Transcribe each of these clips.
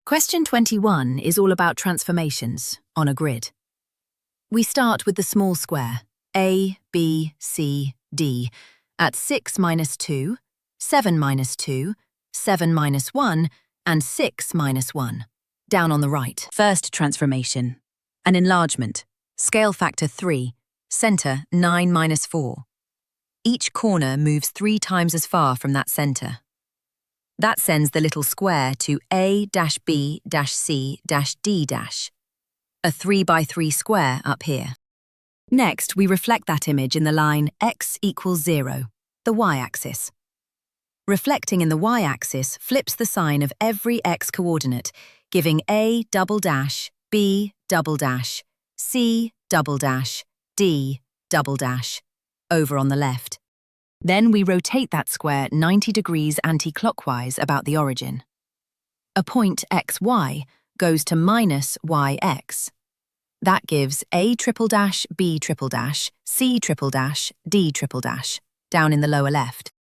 Question 21 is all about transformations on a grid. We start with the small square, A, B, C, D, at 6 minus 2, 7 minus 2, 7 minus 1, and 6 minus 1. Down on the right. First transformation. An enlargement. Scale factor 3. Center 9 minus 4. Each corner moves 3 times as far from that center. That sends the little square to A-B-C-D-. A 3 by 3 square up here. Next, we reflect that image in the line x equals 0, the y-axis. Reflecting in the y-axis flips the sign of every x coordinate, giving A double dash, B double dash, C double dash, D double dash, over on the left. Then we rotate that square 90 degrees anti-clockwise about the origin. A point xy goes to minus yx. That gives A triple dash, B triple dash, C triple dash, D triple dash, down in the lower left.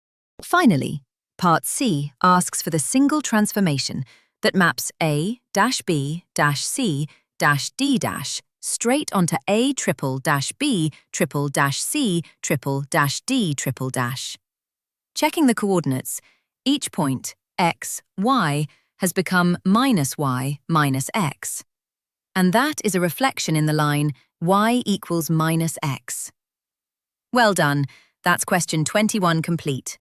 Finally, part C asks for the single transformation that maps A dash B dash C dash D dash straight onto A triple dash B triple dash C triple dash D triple dash. Checking the coordinates, each point, x, y, has become minus y minus x. And that is a reflection in the line y equals minus x. Well done, that's question 21 complete.